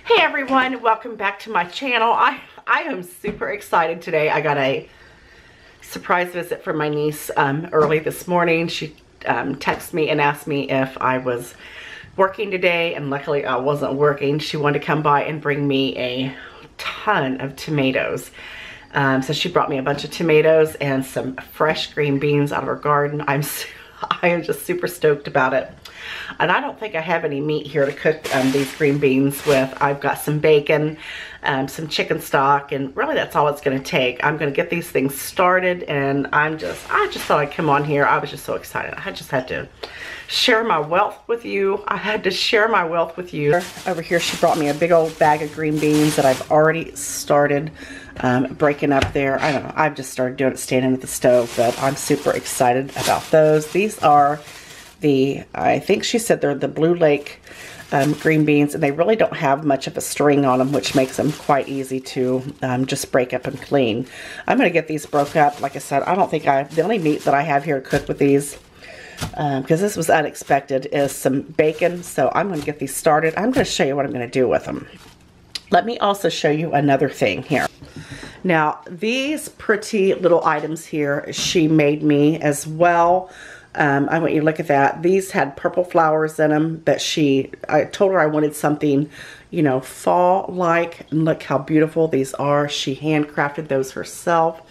Hey everyone, welcome back to my channel. I am super excited today. I got a surprise visit from my niece early this morning. She texted me and asked me if I was working today, and luckily I wasn't working. She wanted to come by and bring me a ton of tomatoes. So she brought me a bunch of tomatoes and some fresh green beans out of her garden. I am just super stoked about it. And I don't think I have any meat here to cook these green beans with. I've got some bacon, some chicken stock, and really that's all it's going to take. I'm going to get these things started, and I just thought I'd come on here. I was just so excited. I just had to share my wealth with you. I had to share my wealth with you. Over here, she brought me a big old bag of green beans that I've already started breaking up there. I don't know. I've just started doing it standing at the stove, but I'm super excited about those. These are I think she said they're the Blue Lake green beans, and they really don't have much of a string on them, which makes them quite easy to just break up and clean. I'm going to get these broke up. Like I said, I don't think the only meat that I have here to cook with these, because this was unexpected, is some bacon. So I'm going to get these started. I'm going to show you what I'm going to do with them. Let me also show you another thing here. Now, these pretty little items here, she made me as well. I want you to look at that. These had purple flowers in them that I told her I wanted something, you know, fall-like. And look how beautiful these are. She handcrafted those herself.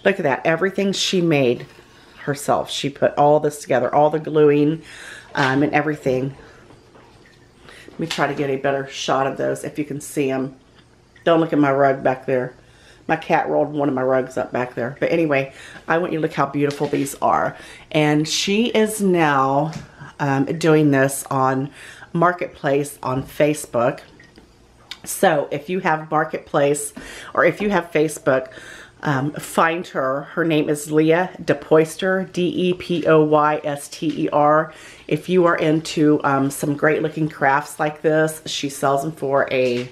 Look at that. Everything she made herself. She put all this together, all the gluing and everything. Let me try to get a better shot of those if you can see them. Don't look at my rug back there. My cat rolled one of my rugs up back there. But anyway, I want you to look how beautiful these are. And she is now doing this on Marketplace on Facebook. So if you have Marketplace or if you have Facebook, find her. Her name is Leah Depoyster, D-E-P-O-Y-S-T-E-R. If you are into some great looking crafts like this, she sells them for a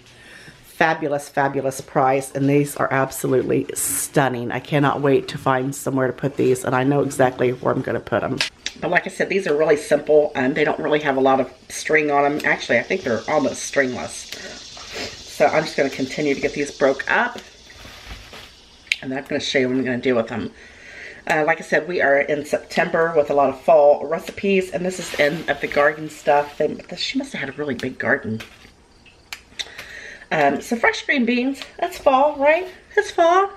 fabulous price, and these are absolutely stunning. I cannot wait to find somewhere to put these, and I know exactly where I'm going to put them. But like I said, these are really simple, and they don't really have a lot of string on them. Actually, I think they're almost stringless. So I'm just going to continue to get these broke up, and then I'm going to show you what I'm going to do with them. Like I said, we are in September with a lot of fall recipes, and this is in of the garden stuff. She must have had a really big garden. So fresh green beans, that's fall, right? It's fall.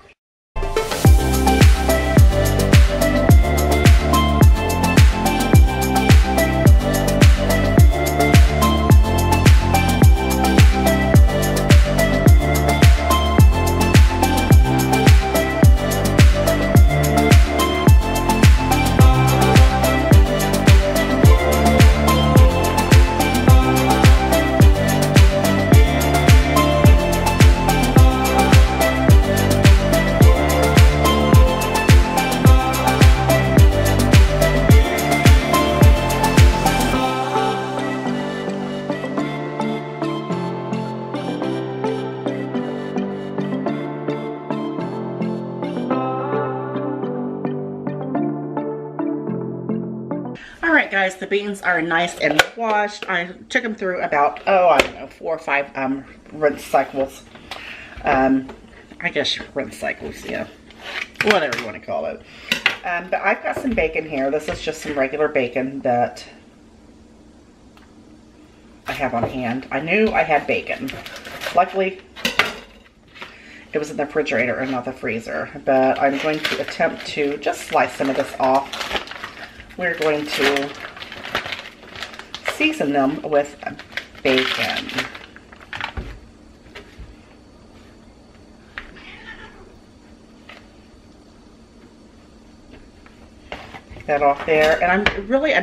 Alright guys, the beans are nice and washed. I took them through about, I don't know, 4 or 5 rinse cycles. I guess rinse cycles, yeah. Whatever you want to call it. But I've got some bacon here. This is just some regular bacon that I have on hand. I knew I had bacon. Luckily, it was in the refrigerator and not the freezer. But I'm going to attempt to just slice some of this off. We're going to season them with bacon. Take that off there. And I'm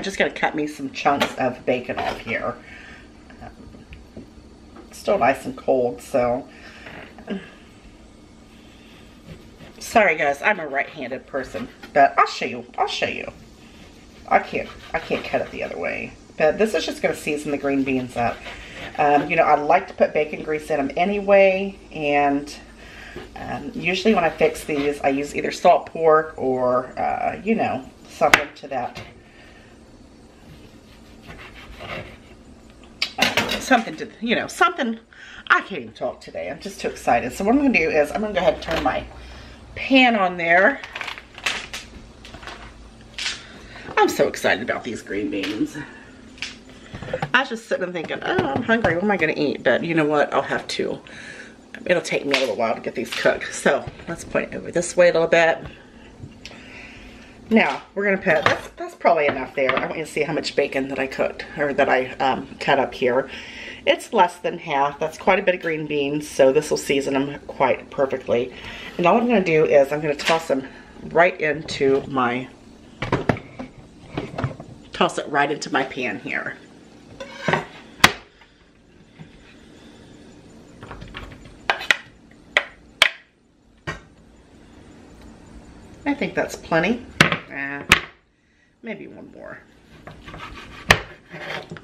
just going to cut me some chunks of bacon off here. It's still nice and cold, so. Sorry guys, I'm a right-handed person, but I'll show you. I can't cut it the other way. But this is just going to season the green beans up. You know, I like to put bacon grease in them anyway. And usually when I fix these, I use either salt pork or, you know, something to that. Something to, you know, something I can't even talk today. I'm just too excited. So what I'm going to do is I'm going to go ahead and turn my pan on there. I'm so excited about these green beans. I was just sitting and thinking, oh, I'm hungry. What am I going to eat? But you know what? I'll have to. It'll take me a little while to get these cooked. So let's point it over this way a little bit. Now we're going to put, that's probably enough there. I want you to see how much bacon that I cooked, or that I cut up here. It's less than half. That's quite a bit of green beans, so this will season them quite perfectly. And all I'm going to do is I'm going to toss them right into my, toss it right into my pan here. I think that's plenty. Maybe one more.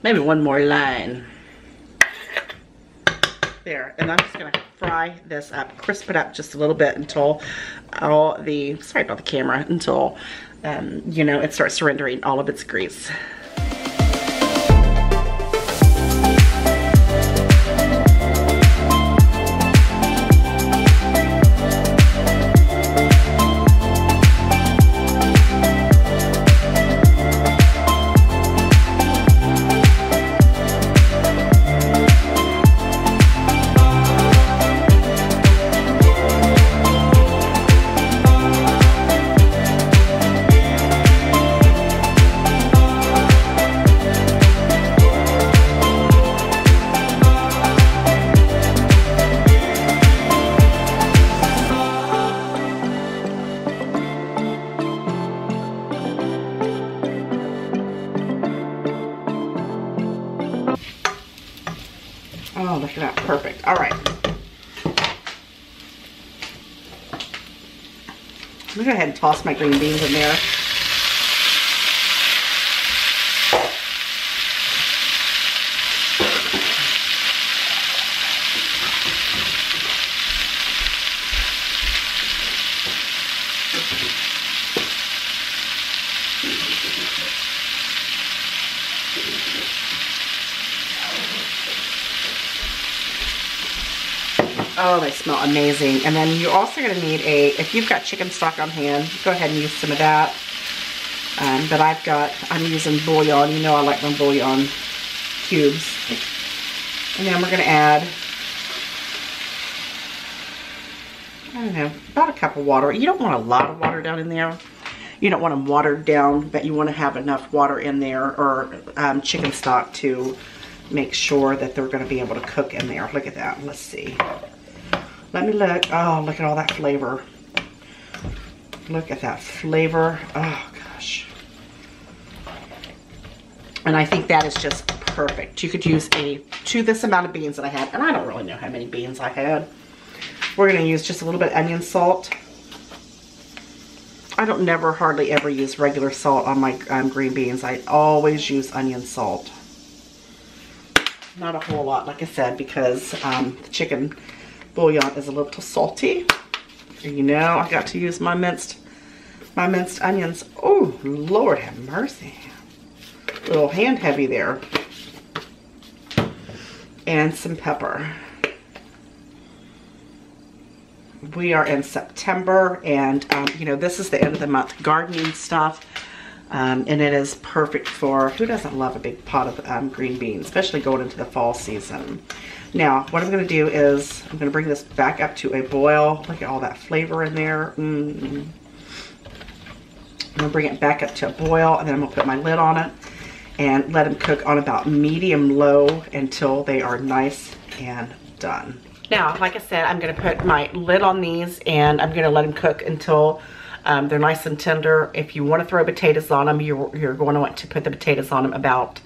Maybe one more line. There, and I'm just gonna fry this up, crisp it up just a little bit until all the, sorry about the camera, until, you know, it starts surrendering all of its grease. Oh, look at that. Perfect. All right. I'm going to go ahead and toss my green beans in there. Oh, they smell amazing. And then you're also going to need a, if you've got chicken stock on hand, go ahead and use some of that. But I'm using bouillon. You know I like my bouillon cubes. And then we're going to add, I don't know, about a cup of water. You don't want a lot of water down in there. You don't want them watered down, but you want to have enough water in there, or chicken stock, to make sure that they're going to be able to cook in there. Look at that. Let's see. Let me look. Oh, look at all that flavor. Look at that flavor. Oh, gosh. And I think that is just perfect. You could use to this amount of beans that I had, and I don't really know how many beans I had. We're going to use just a little bit of onion salt. I don't hardly ever use regular salt on my green beans. I always use onion salt. Not a whole lot, like I said, because the chicken bouillon is a little salty. And you know, I got to use my minced onions. Oh, Lord have mercy. A little hand heavy there. And some pepper. We are in September, and you know, this is the end of the month gardening stuff. And it is perfect for, who doesn't love a big pot of green beans, especially going into the fall season. Now, what I'm going to do is, I'm going to bring this back up to a boil. Look at all that flavor in there. I'm going to bring it back up to a boil, and then I'm going to put my lid on it and let them cook on about medium-low until they are nice and done. Now, like I said, I'm going to put my lid on these, and I'm going to let them cook until they're nice and tender. If you want to throw potatoes on them, you're going to want to put the potatoes on them about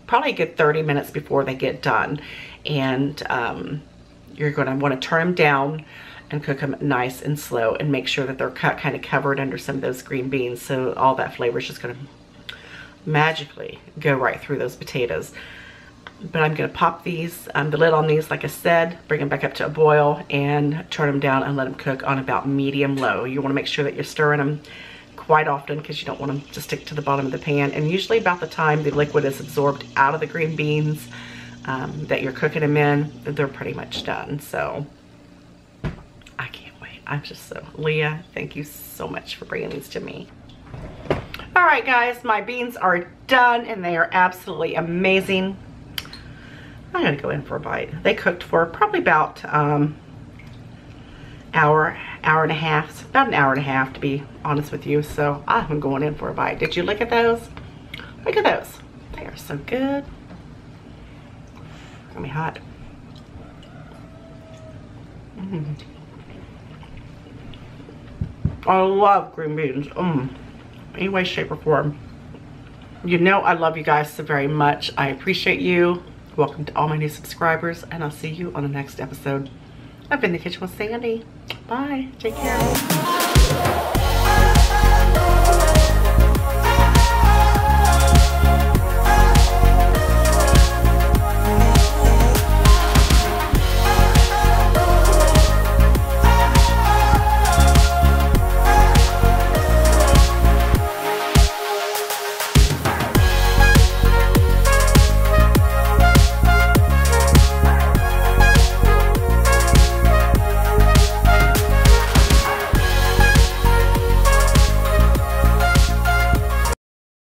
probably a good 30 minutes before they get done. And you're going to want to turn them down and cook them nice and slow, and make sure that they're kind of covered under some of those green beans, so all that flavor is just going to magically go right through those potatoes. But I'm going to pop these, the lid on these, like I said, bring them back up to a boil, and turn them down and let them cook on about medium-low. You want to make sure that you're stirring them quite often, because you don't want them to stick to the bottom of the pan. And usually about the time the liquid is absorbed out of the green beans, that you're cooking them in, they're pretty much done. So I can't wait. I'm just so, Leah, thank you so much for bringing these to me. All right, guys, my beans are done and they are absolutely amazing. I'm gonna go in for a bite. They cooked for probably about hour and a half, about an hour and a half to be honest with you. So I'm going in for a bite. Did you look at those? Look at those. They are so good. It's gonna be hot. I love green beans. Any way, shape, or form. You know I love you guys so very much. I appreciate you. Welcome to all my new subscribers, and I'll see you on the next episode of In the Kitchen with Sandy. Bye. Take care.